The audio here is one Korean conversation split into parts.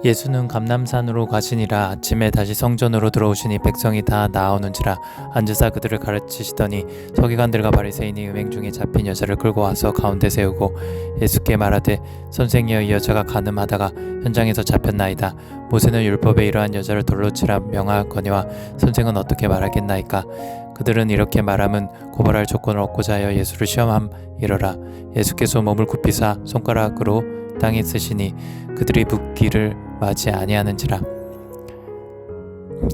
예수는 감람산으로 가시니라. 아침에 다시 성전으로 들어오시니 백성이 다 나오는지라. 앉으사 그들을 가르치시더니 서기관들과 바리새인이 음행 중에 잡힌 여자를 끌고 와서 가운데 세우고 예수께 말하되, 선생이여, 이 여자가 간음하다가 현장에서 잡혔나이다. 모세는 율법에 이러한 여자를 돌로 치라 명하거니와 선생은 어떻게 말하겠나이까. 그들은 이렇게 말함은 고발할 조건을 얻고자 하여 예수를 시험함이러라. 예수께서 몸을 굽히사 손가락으로 땅에 쓰시니 그들이 묻기를 마지 아니하는지라.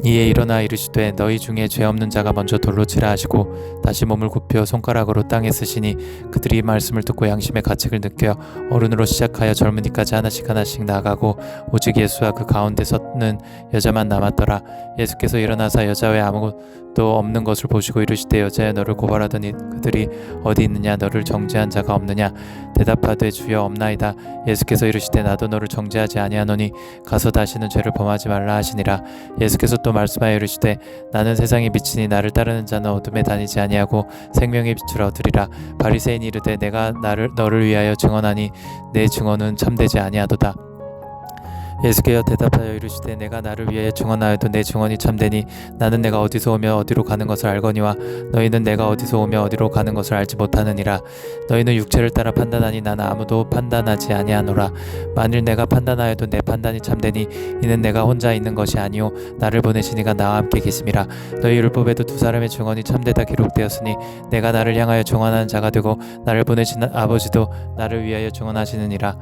이에 일어나 이르시되, 너희 중에 죄 없는 자가 먼저 돌로 치라 하시고 다시 몸을 굽혀 손가락으로 땅에 쓰시니 그들이 말씀을 듣고 양심의 가책을 느껴 어른으로 시작하여 젊은이까지 하나씩 나가고 오직 예수와 그 가운데 섰는 여자만 남았더라. 예수께서 일어나사 여자 외에 아무것도 없는 것을 보시고 이르시되, 여자여, 너를 고발하더니 그들이 어디 있느냐? 너를 정죄한 자가 없느냐? 대답하되, 주여, 없나이다. 예수께서 이르시되, 나도 너를 정죄하지 아니하노니 가서 다시는 죄를 범하지 말라 하시니라. 예수께서 또 말씀하여 이르시되, 나는 세상의 빛이니 나를 따르는 자는 어둠에 다니지 아니하고 생명의 빛을 얻으리라. 바리새인이 이르되, 내가 너를 위하여 증언하니 내 증언은 참되지 아니하도다. 예수께서 대답하여 이르시되, 내가 나를 위하여 증언하여도 내 증언이 참되니 나는 내가 어디서 오며 어디로 가는 것을 알거니와 너희는 내가 어디서 오며 어디로 가는 것을 알지 못하느니라. 너희는 육체를 따라 판단하니 나는 아무도 판단하지 아니하노라. 만일 내가 판단하여도 내 판단이 참되니 이는 내가 혼자 있는 것이 아니요 나를 보내신 이가 나와 함께 계심이라. 너희 율법에도 두 사람의 증언이 참되다 기록되었으니 내가 나를 향하여 증언하는 자가 되고 나를 보내신 아버지도 나를 위하여 증언하시느니라.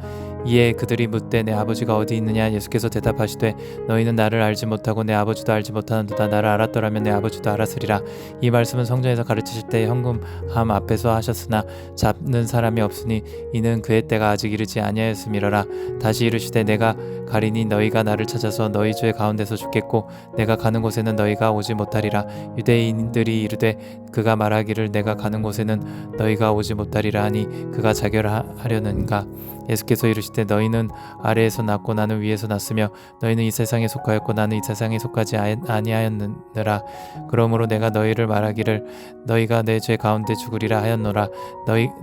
이에 그들이 묻되, 내 아버지가 어디 있느냐? 예수께서 대답하시되, 너희는 나를 알지 못하고 내 아버지도 알지 못하는도다. 나를 알았더라면 내 아버지도 알았으리라. 이 말씀은 성전에서 가르치실 때 현금함 앞에서 하셨으나 잡는 사람이 없으니 이는 그의 때가 아직 이르지 아니하였음이러라. 다시 이르시되, 내가 가리니 너희가 나를 찾아서 너희 죄 가운데서 죽겠고 내가 가는 곳에는 너희가 오지 못하리라. 유대인들이 이르되, 그가 말하기를 내가 가는 곳에는 너희가 오지 못하리라 하니 그가 자결하려는가? 예수께서 이르시되, 너희는 아래에서 났고 나는 위에서 났으며 너희는 이 세상에 속하였고 나는 이 세상에 속하지 아니하였느니라. 그러므로 내가 너희를 말하기를 너희가 내 죄 가운데 죽으리라 하였노라.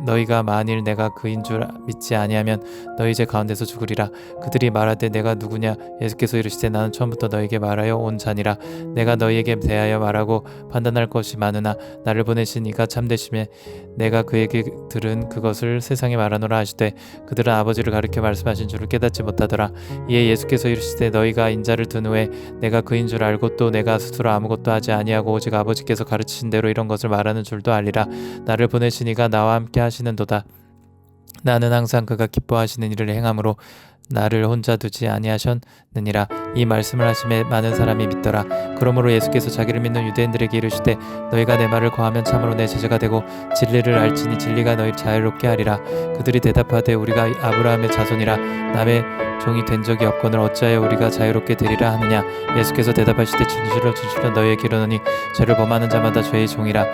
너희가 만일 내가 그인 줄 믿지 아니하면 너희 죄 가운데서 죽으리라. 그들이 말하되, 내가 누구냐? 예수께서 이르시되, 나는 처음부터 너희에게 말하여 온 자니라. 내가 너희에게 대하여 말하고 판단할 것이 많으나 나를 보내신 이가 참되심에 내가 그에게 들은 그것을 세상에 말하노라 하시되, 그들은 아버지를 가리켜 말씀하신 줄을 깨닫지 못하더라. 이에 예수께서 이르시되, 너희가 인자를 든 후에 내가 그인 줄 알고 또 내가 스스로 아무것도 하지 아니하고 오직 아버지께서 가르치신 대로 이런 것을 말하는 줄도 알리라. 나를 보내신 이가 나와 함께 하시는도다. 나는 항상 그가 기뻐하시는 일을 행함으로 나를 혼자 두지 아니하셨느니라. 이 말씀을 하심에 많은 사람이 믿더라. 그러므로 예수께서 자기를 믿는 유대인들에게 이르시되, 너희가 내 말을 거하면 참으로 내 제자가 되고 진리를 알지니 진리가 너희를 자유롭게 하리라. 그들이 대답하되, 우리가 아브라함의 자손이라 남의 종이 된 적이 없거늘 어찌하여 우리가 자유롭게 되리라 하느냐? 예수께서 대답하시되, 진실로 너희에게 이르노니 죄를 범하는 자마다 죄의 종이라.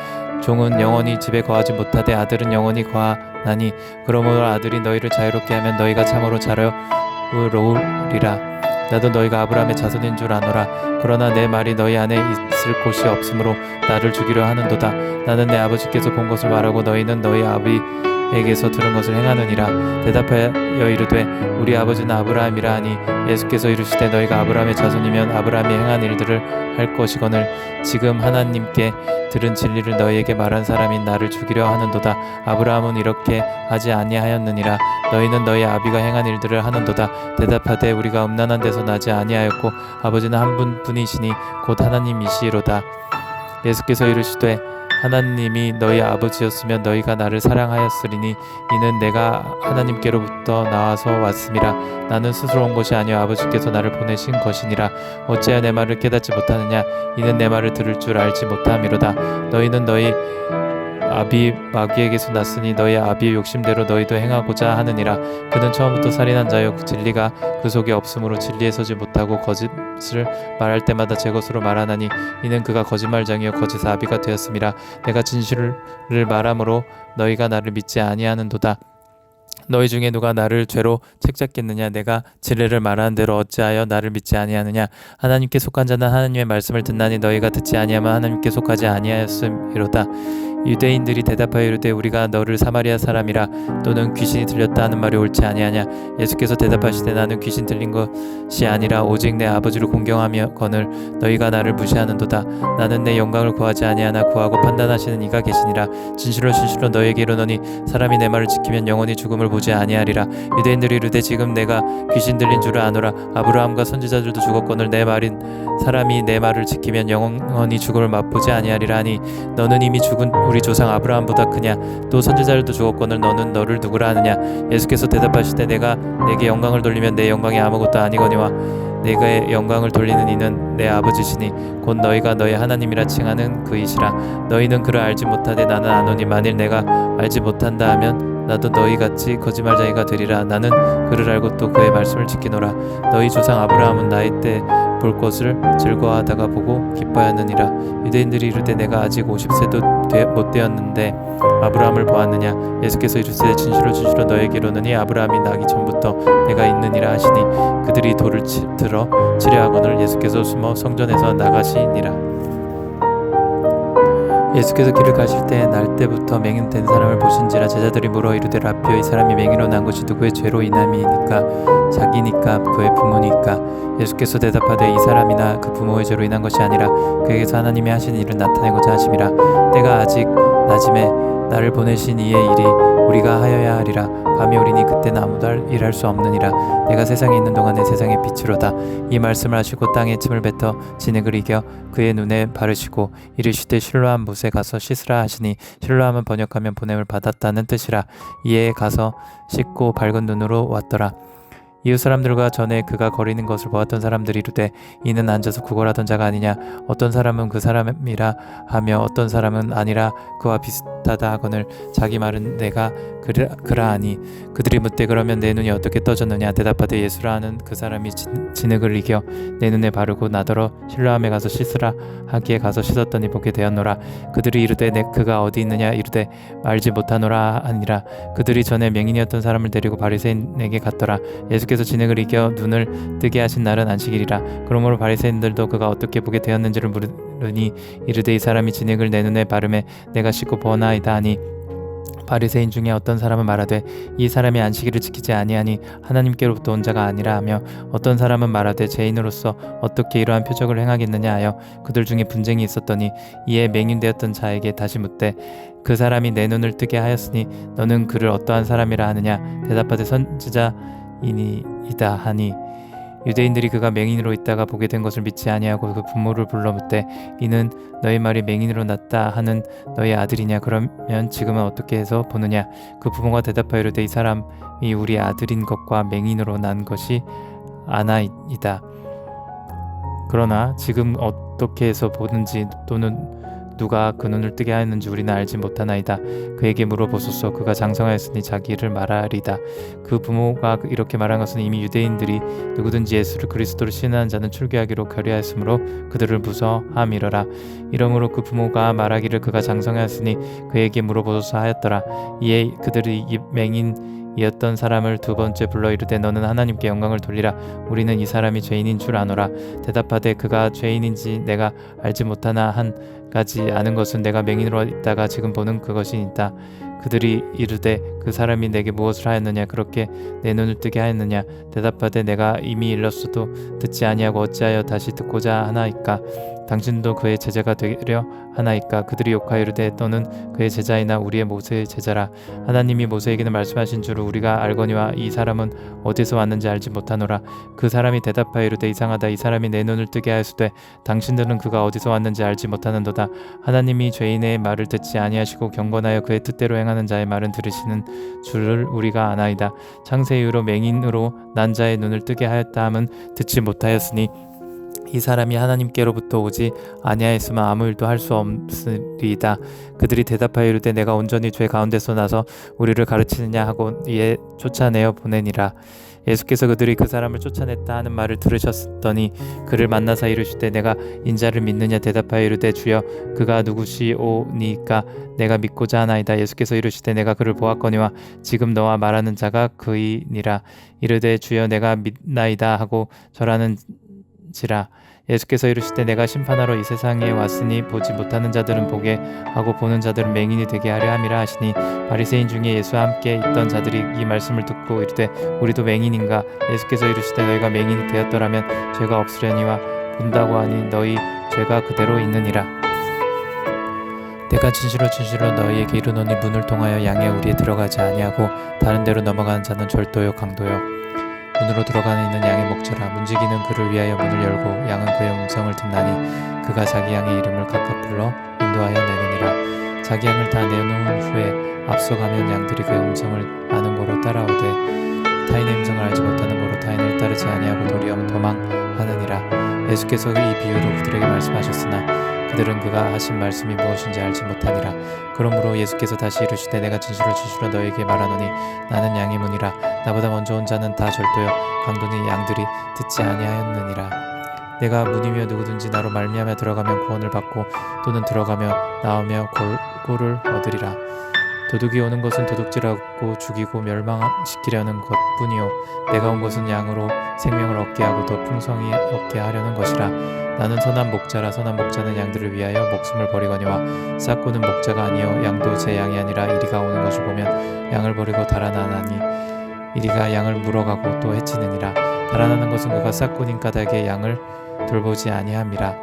종은 영원히 집에 거하지 못하되 아들은 영원히 거하나니, 그러므로 아들이 너희를 자유롭게 하면 너희가 참으로 자유로우리라. 나도 너희가 아브라함의 자손인 줄 아노라. 그러나 내 말이 너희 안에 있을 곳이 없으므로 나를 죽이려 하는도다. 나는 내 아버지께서 본 것을 말하고 너희는 너희 아비에게서 들은 것을 행하느니라. 대답하여 이르되, 우리 아버지는 아브라함이라 하니, 예수께서 이르시되, 너희가 아브라함의 자손이면 아브라함이 행한 일들을 할 것이거늘 지금 하나님께 들은 진리를 너희에게 말한 사람인 나를 죽이려 하는도다. 아브라함은 이렇게 하지 아니하였느니라. 너희는 너희 아비가 행한 일들을 하는도다. 대답하되, 우리가 음란한 데서 나지 아니하였고 아버지는 한 분뿐이시니 곧 하나님이시로다. 예수께서 이르시되, 하나님이 너희 아버지였으면 너희가 나를 사랑하였으리니 이는 내가 하나님께로부터 나와서 왔음이라. 나는 스스로 온 것이 아니요 아버지께서 나를 보내신 것이니라. 어찌하여 내 말을 깨닫지 못하느냐? 이는 내 말을 들을 줄 알지 못함이로다. 너희는 너희 아비 마귀에게서 났으니 너희 아비의 욕심대로 너희도 행하고자 하느니라. 그는 처음부터 살인한 자요 진리가 그 속에 없으므로 진리에 서지 못하고 거짓을 말할 때마다 제 것으로 말하나니 이는 그가 거짓말장이요 거짓 아비가 되었음이라. 내가 진실을 말함으로 너희가 나를 믿지 아니하는도다. 너희 중에 누가 나를 죄로 책잡겠느냐? 내가 진리를 말하는 대로 어찌하여 나를 믿지 아니하느냐? 하나님께 속한 자는 하나님의 말씀을 듣나니 너희가 듣지 아니하면 하나님께 속하지 아니하였음이로다. 유대인들이 대답하여 이르되 우리가 너를 사마리아 사람이라 또는 귀신이 들렸다 하는 말이 옳지 아니하냐? 예수께서 대답하시되 나는 귀신 들린 것이 아니라 오직 내 아버지를 공경하며거늘 너희가 나를 무시하는도다. 나는 내 영광을 구하지 아니하나 구하고 판단하시는 이가 계시니라. 진실로 진실로 너희에게 이르노니 사람이 내 말을 지키면 영원히 죽음을 보지 아니하리라. 유대인들이 이르되 지금 내가 귀신 들린 줄을 아노라. 아브라함과 선지자들도 죽었거늘 내 말인 사람이 내 말을 지키면 영원히 죽음을 맛보지 아니하리라 하니 너는 이미 죽은 우리 조상 아브라함보다 크냐? 또 선지자들도 죽었거늘 너는 너를 누구라 하느냐? 예수께서 대답하시되 내가 내게 영광을 돌리면 내 영광이 아무것도 아니거니와 내가 영광을 돌리는 이는 내 아버지시니 곧 너희가 너희 하나님이라 칭하는 그이시라. 너희는 그를 알지 못하되 나는 아노니 만일 내가 알지 못한다 하면 나도 너희같이 거짓말쟁이가 되리라. 나는 그를 알고 또 그의 말씀을 지키노라. 너희 조상 아브라함은 나이 때 볼 것을 즐거워하다가 보고 기뻐하느니라. 유대인들이 이르되 내가 아직 50세도 못 되었는데 아브라함을 보았느냐? 예수께서 이르시되 진실로 진실로 너에게 이르노니 아브라함이 나기 전부터 내가 있느니라 하시니 그들이 돌을 들어 치려 하거늘 예수께서 숨어 성전에서 나가시니라. 예수께서 길을 가실 때 날 때부터 맹인 된 사람을 보신지라. 제자들이 물어 이르되 라피어 이 사람이 맹인으로 난 것이 누구의 죄로 인함이니까? 자기니까 그의 부모니까? 예수께서 대답하되 이 사람이나 그 부모의 죄로 인한 것이 아니라 그에게서 하나님이 하신 일을 나타내고자 하심이라. 때가 아직 낮음에 나를 보내신 이의 일이 우리가 하여야 하리라. 밤이 오리니 그때는 아무도 일할 수 없느니라. 내가 세상에 있는 동안에 세상의 빛이로다. 이 말씀을 하시고 땅에 침을 뱉어 진흙을 이겨 그의 눈에 바르시고 이르시되 실로암 못에 가서 씻으라 하시니 실로암은 번역하면 보냄을 받았다는 뜻이라. 이에 가서 씻고 밝은 눈으로 왔더라. 이웃 사람들과 전에 그가 거리는 것을 보았던 사람들이 이르되 이는 앉아서 구걸하던 자가 아니냐? 어떤 사람은 그 사람이라 하며 어떤 사람은 아니라 그와 비슷하다 하거늘 자기 말은 내가 그라 하니 그들이 묻되 그러면 내 눈이 어떻게 떠졌느냐? 대답하되 예수라 하는 그 사람이 진흙을 이겨 내 눈에 바르고 나더러 실로암에 가서 씻으라 하기에 가서 씻었더니 보게 되었노라. 그들이 이르되 그가 어디 있느냐? 이르되 알지 못하노라 하니라. 그들이 전에 맹인이었던 사람을 데리고 바리새인에게 갔더라. 예수께서 진흙을 이겨 눈을 뜨게 하신 날은 안식일이라. 그러므로 바리새인들도 그가 어떻게 보게 되었는지를 물으니 이르되 이 사람이 진흙을 내 눈에 바르매 내가 씻고 보나이다 하니 바리새인 중에 어떤 사람은 말하되 이 사람이 안식일을 지키지 아니하니 하나님께로부터 온 자가 아니라 하며 어떤 사람은 말하되 죄인으로서 어떻게 이러한 표적을 행하겠느냐 하여 그들 중에 분쟁이 있었더니 이에 맹인되었던 자에게 다시 묻되 그 사람이 내 눈을 뜨게 하였으니 너는 그를 어떠한 사람이라 하느냐? 대답하되 선지자이니이다 하니 유대인들이 그가 맹인으로 있다가 보게 된 것을 믿지 아니하고 그 부모를 불러 묻되 이는 너희 말이 맹인으로 났다 하는 너희 아들이냐? 그러면 지금은 어떻게 해서 보느냐? 그 부모가 대답하여 이르되 이 사람이 우리 아들인 것과 맹인으로 난 것이 아나이다. 그러나 지금 어떻게 해서 보는지 또는 누가 그 눈을 뜨게 하였는지 우리는 알지 못하나이다. 그에게 물어보소서. 그가 장성하였으니 자기를 말하리다. 그 부모가 이렇게 말한 것은 이미 유대인들이 누구든지 예수를 그리스도로 신하는 자는 출교하기로 결의하였으므로 그들을 무서함이러라. 이러므로 그 부모가 말하기를 그가 장성하였으니 그에게 물어보소서 하였더라. 이에 그들이 맹인이었던 사람을 두 번째 불러 이르되 너는 하나님께 영광을 돌리라. 우리는 이 사람이 죄인인 줄 아노라. 대답하되 그가 죄인인지 내가 알지 못하나 한 가지 아는 것은 내가 맹인으로 있다가 지금 보는 그것이 있다. 그들이 이르되 그 사람이 내게 무엇을 하였느냐? 그렇게 내 눈을 뜨게 하였느냐? 대답하되 내가 이미 일렀어도 듣지 아니하고 어찌하여 다시 듣고자 하나이까? 당신도 그의 제자가 되려 하나이까? 그들이 욕하여 이르되 너는 그의 제자이나 우리의 모세의 제자라. 하나님이 모세에게는 말씀하신 줄을 우리가 알거니와 이 사람은 어디서 왔는지 알지 못하노라. 그 사람이 대답하여 이르되 이상하다. 이 사람이 내 눈을 뜨게 하였으되 당신들은 그가 어디서 왔는지 알지 못하는도다. 하나님이 죄인의 말을 듣지 아니하시고 경건하여 그의 뜻대로 행하는 자의 말은 들으시는 줄을 우리가 아나이다. 창세 이후로 맹인으로 난 자의 눈을 뜨게 하였다 함은 듣지 못하였으니 이 사람이 하나님께로부터 오지 아니하였으면 아무 일도 할 수 없으리이다. 그들이 대답하여 이르되 내가 온전히 죄 가운데서 나서 우리를 가르치느냐 하고 이에 쫓아내어 보내니라. 예수께서 그들이 그 사람을 쫓아냈다 하는 말을 들으셨더니 그를 만나사 이르시되 내가 인자를 믿느냐 대답하여 이르되 주여 그가 누구시오니까 내가 믿고자 하나이다. 예수께서 이르시되 내가 그를 보았거니와 지금 너와 말하는 자가 그이니라. 이르되 주여 내가 믿나이다 하고 절하는지라. 예수께서 이르시되 내가 심판하러 이 세상에 왔으니 보지 못하는 자들은 보게 하고 보는 자들은 맹인이 되게 하려 함이라 하시니 바리새인 중에 예수와 함께 있던 자들이 이 말씀을 듣고 이르되 우리도 맹인인가. 예수께서 이르시되 너희가 맹인이 되었더라면 죄가 없으려니와 본다고 하니 너희 죄가 그대로 있느니라. 내가 진실로 진실로 너희에게 이르노니 문을 통하여 양의 우리에 들어가지 아니하고 다른 데로 넘어가는 자는 절도요 강도요 문으로 들어가는 있는 양의 목자라. 문지기는 그를 위하여 문을 열고 양은 그의 음성을 듣나니 그가 자기 양의 이름을 각각 불러 인도하여 내느니라. 자기 양을 다 내놓은 후에 앞서가면 양들이 그의 음성을 아는 고로 따라오되 타인의 음성을 알지 못하는 고로 타인을 따르지 아니하고 도리어 도망하느니라. 예수께서 이 비유로 그들에게 말씀하셨으나 그들은 그가 하신 말씀이 무엇인지 알지 못하니라. 그러므로 예수께서 다시 이르시되 내가 진실로 진실로 너희에게 말하노니 나는 양의 문이라. 나보다 먼저 온 자는 다 절도요 강도니 양들이 듣지 아니하였느니라. 내가 문이며 누구든지 나로 말미암아 들어가면 구원을 받고 또는 들어가며 나오며 골고를 얻으리라. 도둑이 오는 것은 도둑질하고 죽이고 멸망시키려는 것뿐이요 내가 온 것은 양으로 생명을 얻게 하고 더 풍성히 얻게 하려는 것이라. 나는 선한 목자라. 선한 목자는 양들을 위하여 목숨을 버리거니와 싹고는 목자가 아니요 양도 제 양이 아니라 이리가 오는 것을 보면 양을 버리고 달아나나니 이리가 양을 물어가고 또 해치느니라. 달아나는 것은 그가 싹고닌 까닭에 양을 돌보지 아니함이라.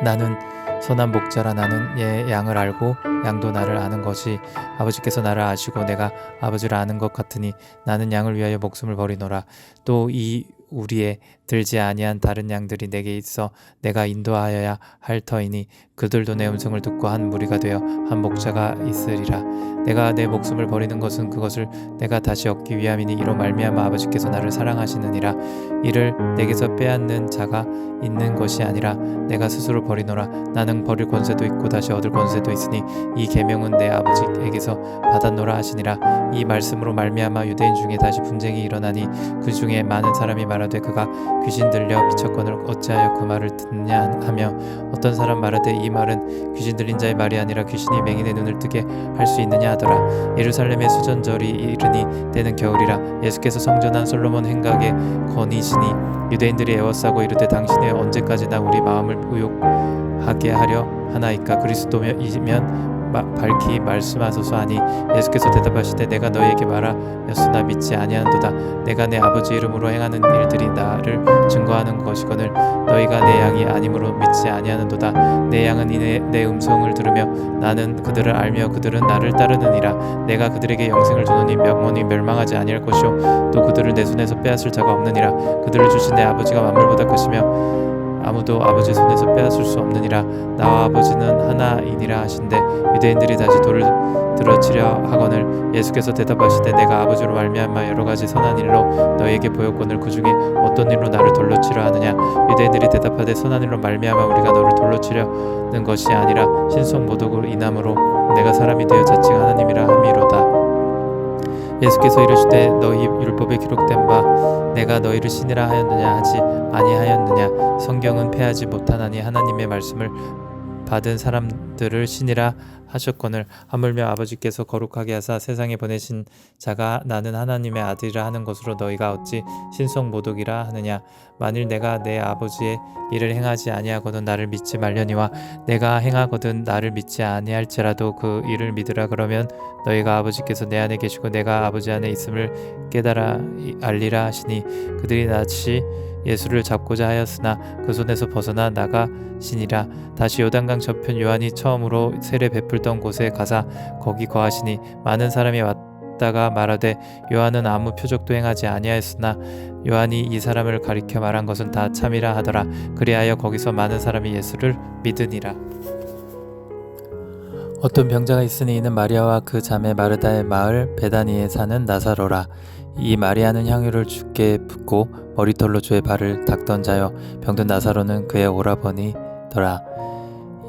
나는 선한 목자라. 나는 예 양을 알고 양도 나를 아는 것이 아버지께서 나를 아시고 내가 아버지를 아는 것 같으니 나는 양을 위하여 목숨을 버리노라. 또 이 우리에 들지 아니한 다른 양들이 내게 있어 내가 인도하여야 할 터이니 그들도 내 음성을 듣고 한 무리가 되어 한 목자가 있으리라. 내가 내 목숨을 버리는 것은 그것을 내가 다시 얻기 위함이니 이로 말미암아 아버지께서 나를 사랑하시느니라. 이를 내게서 빼앗는 자가 있는 것이 아니라 내가 스스로 버리노라. 나는 버릴 권세도 있고 다시 얻을 권세도 있으니 이 계명은 내 아버지에게서 받았노라 하시니라. 이 말씀으로 말미암아 유대인 중에 다시 분쟁이 일어나니 그 중에 많은 사람이 말하되 그가 귀신 들려 미쳤거늘 어찌하여 그 말을 듣냐 하며 어떤 사람 말하되 이 말은 귀신 들린 자의 말이 아니라 귀신이 맹인의 눈을 뜨게 할 수 있느냐 하더라. 예루살렘의 수전절이 이르니 때는 겨울이라. 예수께서 성전한 솔로몬 행각에 거니시니 유대인들이 애워싸고 이르되 당신이 언제까지나 우리 마음을 의욕하게 하려 하나이까. 그리스도이면 밝히 말씀하소서 하니 예수께서 대답하시되 내가 너희에게 말하였으나 믿지 아니하는도다. 내가 내 아버지 이름으로 행하는 일들이 나를 증거하는 것이거늘 너희가 내 양이 아니므로 믿지 아니하는도다. 내 양은 이내 내 음성을 들으며 나는 그들을 알며 그들은 나를 따르느니라. 내가 그들에게 영생을 주노니 영원히 멸망하지 아니할 것이요 또 그들을 내 손에서 빼앗을 자가 없느니라. 그들을 주신 내 아버지가 만물보다 크시며 아무도 아버지 손에서 빼앗을 수 없느니라. 나와 아버지는 하나이니라 하신대 유대인들이 다시 돌을 들어치려 하거늘 예수께서 대답하시되 내가 아버지로 말미암아 여러 가지 선한 일로 너희에게 보였거늘 그 중에 어떤 일로 나를 돌로 치려 하느냐. 유대인들이 대답하되 선한 일로 말미암아 우리가 너를 돌로 치려는 것이 아니라 신성 모독으로 인함으로 내가 사람이 되어 자칭 하나님이라 함이로다. 예수께서 이르시되 너희 율법에 기록된 바 내가 너희를 신이라 하였느냐 하지 아니하였느냐. 성경은 패하지 못하나니 하나님의 말씀을 받은 사람들을 신이라 하셨거늘 하물며 아버지께서 거룩하게 하사 세상에 보내신 자가 나는 하나님의 아들이라 하는 것으로 너희가 어찌 신성 모독이라 하느냐. 만일 내가 내 아버지의 일을 행하지 아니하거든 나를 믿지 말려니와 내가 행하거든 나를 믿지 아니할지라도 그 일을 믿으라. 그러면 너희가 아버지께서 내 안에 계시고 내가 아버지 안에 있음을 깨달아 알리라 하시니 그들이 다시 예수를 잡고자 하였으나 그 손에서 벗어나 나가시니라. 다시 요단강 저편 요한이 처음으로 세례 베풀던 곳에 가사 거기 거하시니 많은 사람이 왔다가 말하되 요한은 아무 표적도 행하지 아니하였으나 요한이 이 사람을 가리켜 말한 것은 다 참이라 하더라. 그리하여 거기서 많은 사람이 예수를 믿으니라. 어떤 병자가 있으니 이는 마리아와 그 자매 마르다의 마을 베다니에 사는 나사로라. 이 마리아는 향유를 주께 붓고 머리털로 주의 발을 닦던 자요 병든 나사로는 그의 오라버니더라.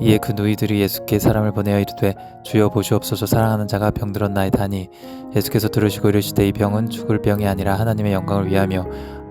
이에 그 누이들이 예수께 사람을 보내어 이르되 주여 보시옵소서 사랑하는 자가 병들었나이다 하니 예수께서 들으시고 이르시되 이 병은 죽을 병이 아니라 하나님의 영광을 위하며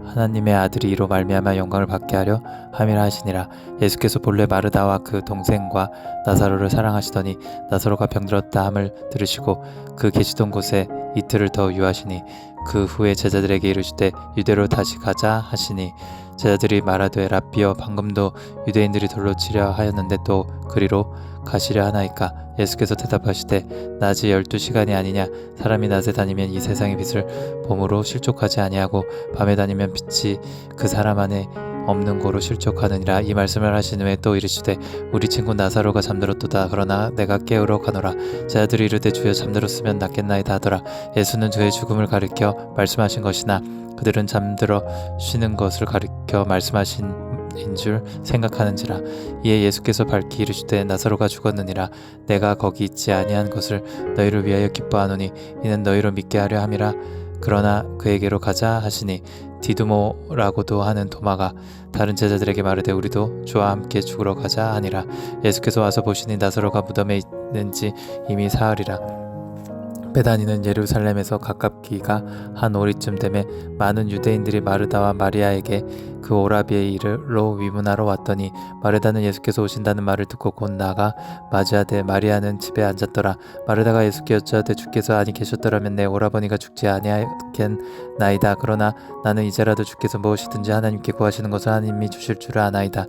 하나님의 아들이 이로 말미암아 영광을 받게 하려 함이라 하시니라. 예수께서 본래 마르다와 그 동생과 나사로를 사랑하시더니 나사로가 병들었다 함을 들으시고 그 계시던 곳에 이틀을 더 유하시니 그 후에 제자들에게 이르시되 유대로 다시 가자 하시니 제자들이 말하되 랍비여 방금도 유대인들이 돌로 치려 하였는데 또 그리로 가시려 하나이까. 예수께서 대답하시되 낮이 12시간이 아니냐. 사람이 낮에 다니면 이 세상의 빛을 봄으로 실족하지 아니하고 밤에 다니면 빛이 그 사람 안에 없는 고로 실족하느니라. 이 말씀을 하신 후에 또 이르시되 우리 친구 나사로가 잠들었도다. 그러나 내가 깨우러 가노라. 제자들이 이르되 주여 잠들었으면 낫겠나이다 하더라. 예수는 그의 죽음을 가리켜 말씀하신 것이나 그들은 잠들어 쉬는 것을 가리켜 말씀하신 줄 생각하는지라. 이에 예수께서 밝히 이르시되 나사로가 죽었느니라. 내가 거기 있지 아니한 것을 너희를 위하여 기뻐하노니 이는 너희로 믿게 하려 함이라. 그러나 그에게로 가자 하시니 디두모라고도 하는 도마가 다른 제자들에게 마르되 우리도 주와 함께 죽으러 가자 하니라. 예수께서 와서 보시니 나사로가 무덤에 있는지 이미 사흘이라. 베다니는 예루살렘에서 가깝기가 한 오리쯤 되매 많은 유대인들이 마르다와 마리아에게 그 오라비의 일로 위문하러 왔더니 마르다는 예수께서 오신다는 말을 듣고 곧 나가 맞이하되 마리아는 집에 앉았더라. 마르다가 예수께 여짜되 주께서 아니 계셨더라면 내 오라버니가 죽지 아니하겠나이다. 그러나 나는 이제라도 주께서 무엇이든지 하나님께 구하시는 것을 하나님이 주실 줄 아나이다.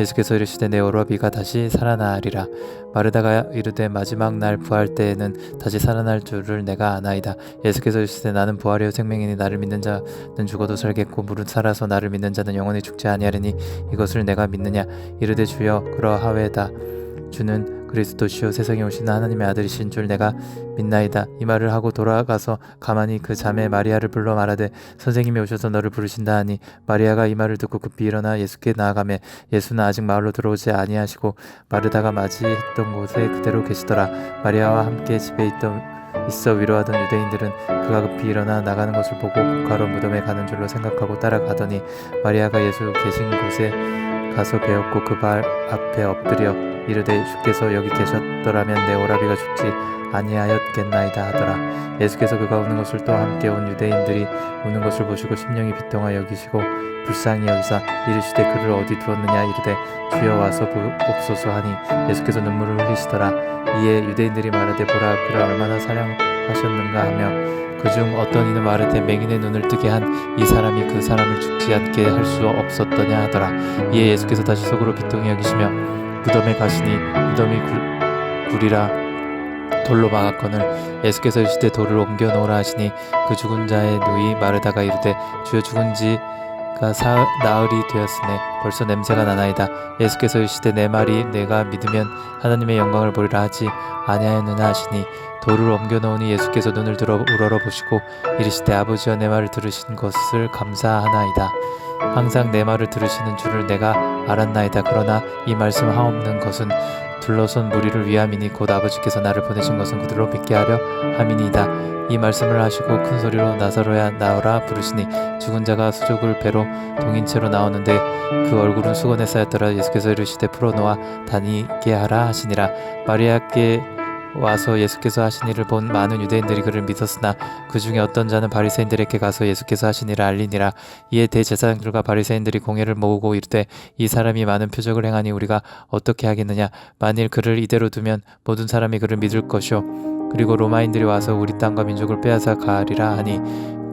예수께서 이르시되 내 오라비가 다시 살아나리라. 마르다가 이르되 마지막 날 부활 때에는 다시 살아날 줄을 내가 아나이다. 예수께서 이르시되 나는 부활이요 생명이니 나를 믿는 자는 죽어도 살겠고 무릇 살아서 나를 믿는 자는 영원히 죽지 아니하리니 이것을 내가 믿느냐. 이르되 주여 그러하외다. 주는 그리스도시요 세상에 오신 하나님의 아들이신 줄 내가 믿나이다. 이 말을 하고 돌아가서 가만히 그 자매 마리아를 불러 말하되 선생님이 오셔서 너를 부르신다 하니 마리아가 이 말을 듣고 급히 일어나 예수께 나아가매 예수는 아직 마을로 들어오지 아니하시고 마르다가 맞이했던 곳에 그대로 계시더라. 마리아와 함께 집에 있어 위로하던 유대인들은 그가 급히 일어나 나가는 것을 보고 곧가로 무덤에 가는 줄로 생각하고 따라가더니 마리아가 예수 계신 곳에 가서 배웠고 그 발 앞에 엎드려 이르되 주께서 여기 계셨더라면 내 오라비가 죽지 아니하였겠나이다 하더라. 예수께서 그가 우는 것을 또 함께 온 유대인들이 우는 것을 보시고 심령이 비통하 여기시고 불쌍히 여기사 이르시되 그를 어디 두었느냐. 이르되 주여 와서 보옵소서 하니 예수께서 눈물을 흘리시더라. 이에 유대인들이 말하되 보라 그를 얼마나 사랑하셨는가 하며 그중 어떤 이는 말하되 맹인의 눈을 뜨게 한 이 사람이 그 사람을 죽지 않게 할 수 없었더냐 하더라. 이에 예수께서 다시 속으로 비통히 여기시며 무덤에 가시니 무덤이 굴이라 돌로 막았거늘 예수께서 이르시되 돌을 옮겨 놓으라 하시니 그 죽은 자의 누이 마르다가 이르되 주여 죽은 지가 나흘이 되었으매 벌써 냄새가 나나이다. 예수께서 이르시되 내 말이 내가 믿으면 하나님의 영광을 보리라 하지 아니하였느냐 하시니 돌을 옮겨 놓으니 예수께서 눈을 들어 우러러 보시고 이르시되 아버지여 내 말을 들으신 것을 감사하나이다. 항상 내 말을 들으시는 줄을 내가 알았나이다. 그러나 이 말씀 하옵는 것은 둘러선 무리를 위함이니 곧 아버지께서 나를 보내신 것은 그들로 믿게 하려 함이니이다. 이 말씀을 하시고 큰 소리로 나사로야 나오라 부르시니 죽은 자가 수족을 배로 동인 채로 나오는데 그 얼굴은 수건에 쌓였더라. 예수께서 이르시되 풀어놓아 다니게 하라 하시니라. 마리아께 와서 예수께서 하신 일을 본 많은 유대인들이 그를 믿었으나 그 중에 어떤 자는 바리새인들에게 가서 예수께서 하신 일을 알리니라. 이에 대제사장들과 바리새인들이 공회를 모으고 이르되 이 사람이 많은 표적을 행하니 우리가 어떻게 하겠느냐. 만일 그를 이대로 두면 모든 사람이 그를 믿을 것이요 그리고 로마인들이 와서 우리 땅과 민족을 빼앗아 가리라 하니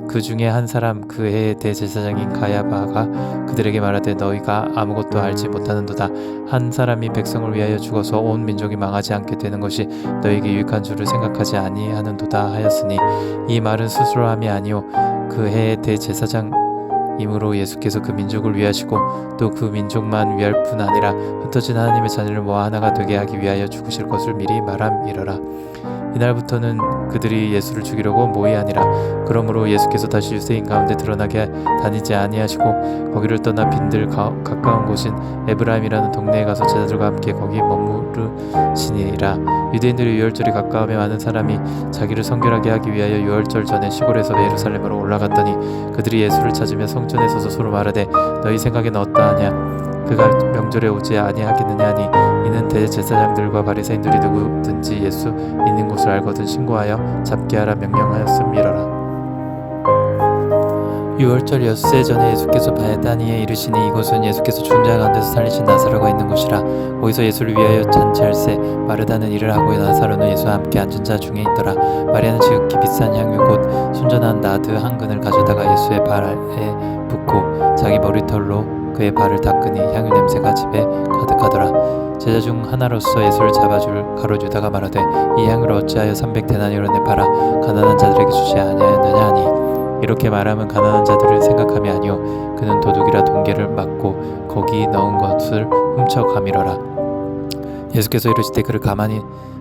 그 중에 한 사람 그 해의 대제사장인 가야바가 그들에게 말하되 너희가 아무것도 알지 못하는도다. 한 사람이 백성을 위하여 죽어서 온 민족이 망하지 않게 되는 것이 너희에게 유익한 줄을 생각하지 아니하는도다 하였으니 이 말은 스스로 함이 아니요 그 해의 대제사장이므로 예수께서 그 민족을 위하시고 또 그 민족만 위할 뿐 아니라 흩어진 하나님의 자녀를 모아 하나가 되게 하기 위하여 죽으실 것을 미리 말함이러라. 이날부터는 그들이 예수를 죽이려고 모의하니라. 그러므로 예수께서 다시 유대인 가운데 드러나게 다니지 아니하시고 거기를 떠나 빈들 가까운 곳인 에브라임이라는 동네에 가서 제자들과 함께 거기 머무르시니라. 유대인들의 유월절이 가까우며 많은 사람이 자기를 성결하게 하기 위하여 유월절 전에 시골에서 예루살렘으로 올라갔더니 그들이 예수를 찾으며 성전에 서서 서로 말하되 너희 생각에는 어떠하냐. 그가 명절에 오지 아니하겠느냐 하니 이는 대제사장들과 바리새인들이 누구든지 예수 있는 곳을 알거든 신고하여 잡게 하라 명령하였음이러라. 유월절 엿새 전에 예수께서 베다니에 이르시니 이곳은 예수께서 죽은 자 가운데서 살리신 나사로가 있는 곳이라. 거기서 예수를 위하여 잔치할새 마르다는 일을 하고 나사로는 예수와 함께 앉은 자 중에 있더라. 마리아는 지극히 비싼 향유 곧 순전한 나드 한 근을 가져다가 예수의 발에 붓고 자기 머리털로 그의 발을 닦으니 향유 냄새가 집에 가득하더라. 제자 중 하나로서 예수를 잡아줄 가롯 유다가 말하되 이 향유를 어찌하여 300데나리온에 팔아 가난한 자들에게 주지 아니하였느냐 하니 이렇게 말하면 가난한 자들을 생각함이 아니요 그는 도둑이라 동계를 맞고 거기 넣은 것을 훔쳐가미러라. 예수께서 이르시되 그를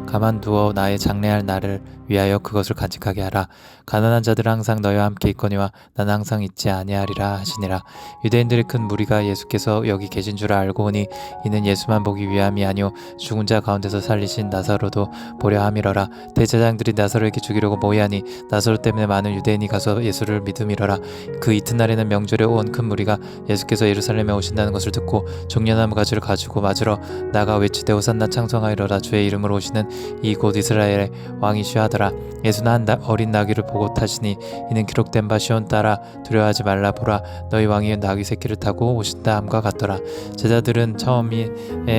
가만두어 나의 장래할 날을 위하여 그것을 간직하게 하라. 가난한 자들은 항상 너희와 함께 있거니와 나는 항상 있지 아니하리라 하시니라. 유대인들의 큰 무리가 예수께서 여기 계신 줄 알고 오니 이는 예수만 보기 위함이 아니요 죽은 자 가운데서 살리신 나사로도 보려 함이러라. 대제사장들이 나사로에게 죽이려고 모이하니 나사로 때문에 많은 유대인이 가서 예수를 믿음이러라. 그 이튿날에는 명절에 온 큰 무리가 예수께서 예루살렘에 오신다는 것을 듣고 종려나무 가지를 가지고 맞으러 나가 외치되 호산나 창성하이로라. 주의 이름으로 오시는 이 곧 이스라엘의 왕이시여 하더라. 예수는 한 어린 나귀를 보고 타시니 이는 기록된 바 시온 따라 두려워하지 말라. 보라 너희 왕이 나귀 새끼를 타고 오신다 함과 같더라. 제자들은 처음에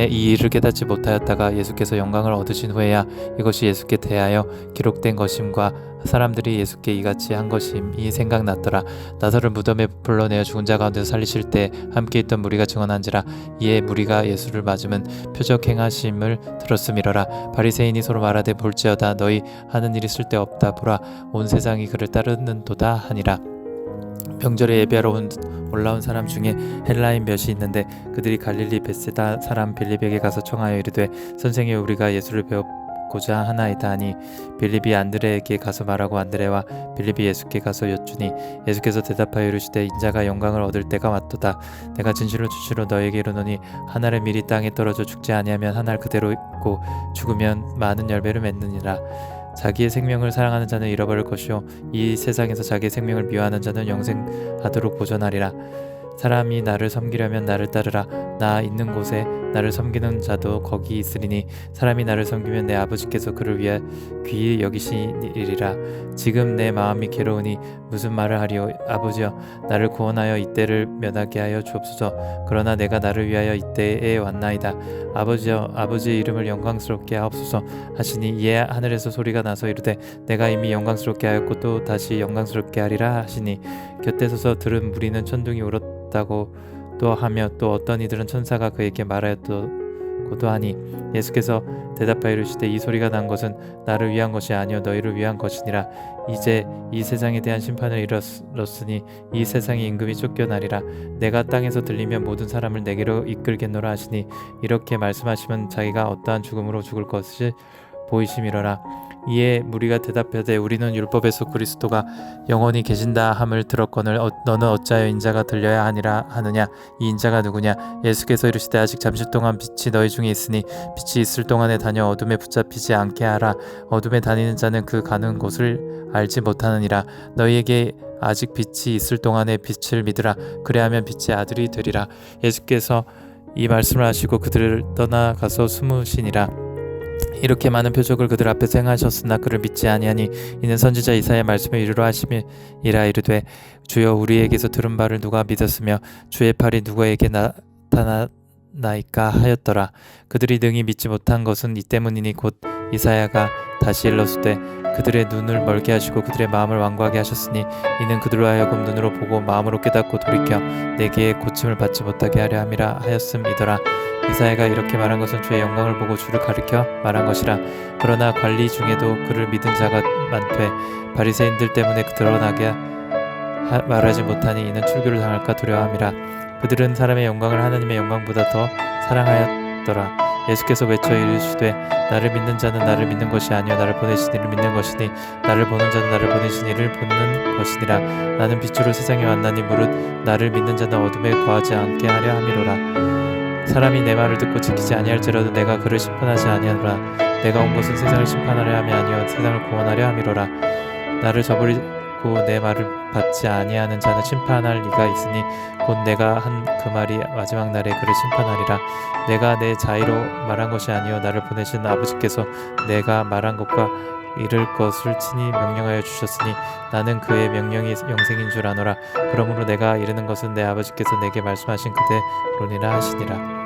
이 일을 깨닫지 못하였다가 예수께서 영광을 얻으신 후에야 이것이 예수께 대하여 기록된 것임과 사람들이 예수께 이같이 한 것임이 생각났더라. 나사로를 무덤에 불러내어 죽은 자 가운데서 살리실 때 함께 있던 무리가 증언한지라. 이에 무리가 예수를 맞으면 표적 행하심을 들었음이러라. 바리새인이 서로 말하되 볼지어다 너희 하는 일이 쓸데없다. 보라 온 세상이 그를 따르는도다 하니라. 명절에 예배하러 올라온 사람 중에 헬라인 몇이 있는데 그들이 갈릴리 벳세다 사람 빌립에게 가서 청하여 이르되 선생이 우리가 예수를 배우고자 하나이다 하니 빌립이 안드레에게 가서 말하고 안드레와 빌립이 예수께 가서 여쭈니 예수께서 대답하여 이르시되 인자가 영광을 얻을 때가 왔도다. 내가 진실로 너희에게 이르노니 한 알의 밀이 땅에 떨어져 죽지 아니하면 한 알 그대로 있고 죽으면 많은 열매를 맺느니라. 자기의 생명을 사랑하는 자는 잃어버릴 것이요 이 세상에서 자기의 생명을 미워하는 자는 영생하도록 보존하리라. 사람이 나를 섬기려면 나를 따르라. 나 있는 곳에 나를 섬기는 자도 거기 있으리니 사람이 나를 섬기면 내 아버지께서 그를 위해 귀히 여기시리라. 지금 내 마음이 괴로우니 무슨 말을 하리요. 아버지여 나를 구원하여 이때를 면하게 하여 주옵소서. 그러나 내가 나를 위하여 이때에 왔나이다. 아버지여 아버지의 이름을 영광스럽게 하옵소서 하시니 이에 하늘에서 소리가 나서 이르되 내가 이미 영광스럽게 하였고 또 다시 영광스럽게 하리라 하시니 곁에 서서 들은 무리는 천둥이 울었다고 또 하며 또 어떤 이들은 천사가 그에게 말하였다고도 하니 예수께서 대답하여 이르시되 이 소리가 난 것은 나를 위한 것이 아니요 너희를 위한 것이니라. 이제 이 세상에 대한 심판을 이뤘으니 이 세상의 임금이 쫓겨나리라. 내가 땅에서 들리면 모든 사람을 내게로 이끌겠노라 하시니 이렇게 말씀하시면 자기가 어떠한 죽음으로 죽을 것을 보이심이러라. 이에 무리가 대답하되 우리는 율법에서 그리스도가 영원히 계신다 함을 들었거늘 너는 어찌하여 인자가 들려야 하니라 하느냐. 이 인자가 누구냐. 예수께서 이르시되 아직 잠시 동안 빛이 너희 중에 있으니 빛이 있을 동안에 다녀 어둠에 붙잡히지 않게 하라. 어둠에 다니는 자는 그 가는 곳을 알지 못하느니라. 너희에게 아직 빛이 있을 동안에 빛을 믿으라. 그래야면 빛의 아들이 되리라. 예수께서 이 말씀을 하시고 그들을 떠나가서 숨으시니라. 이렇게 많은 표적을 그들 앞에서 행하셨으나 그를 믿지 아니하니 이는 선지자 이사야의 말씀을 이루려 하심이라. 이르되 주여 우리에게서 들은 바를 누가 믿었으며 주의 팔이 누구에게 나타나나이까 하였더라. 그들이 능히 믿지 못한 것은 이 때문이니 곧 이사야가 다시 일렀으되 그들의 눈을 멀게 하시고 그들의 마음을 완고하게 하셨으니 이는 그들로 하여금 눈으로 보고 마음으로 깨닫고 돌이켜 내게 고침을 받지 못하게 하려 함이라 하였음이더라. 이사야가 이렇게 말한 것은 주의 영광을 보고 주를 가리켜 말한 것이라. 그러나 관리 중에도 그를 믿은 자가 많되 바리새인들 때문에 드러나게 말하지 못하니 이는 출교를 당할까 두려워함이라. 그들은 사람의 영광을 하나님의 영광보다 더 사랑하였더라. 예수께서 외쳐 이르시되 나를 믿는 자는 나를 믿는 것이 아니요 나를 보내신 이를 믿는 것이니 나를 보는 자는 나를 보내신 이를 보는 것이니라. 나는 빛으로 세상에 왔나니 무릇 나를 믿는 자는 어둠에 거하지 않게 하려 함이로라. 사람이 내 말을 듣고 지키지 아니할지라도 내가 그를 심판하지 아니하노라. 내가 온 것은 세상을 심판하려 함이 아니요 세상을 구원하려 함이로라. 나를 저버리고 그리고 내 말을 받지 아니하는 자는 심판할 리가 있으니 곧 내가 한 그 말이 마지막 날에 그를 심판하리라. 내가 내 자의로 말한 것이 아니요 나를 보내신 아버지께서 내가 말한 것과 이를 것을 친히 명령하여 주셨으니 나는 그의 명령이 영생인 줄 아노라. 그러므로 내가 이르는 것은 내 아버지께서 내게 말씀하신 그대로니라 하시니라.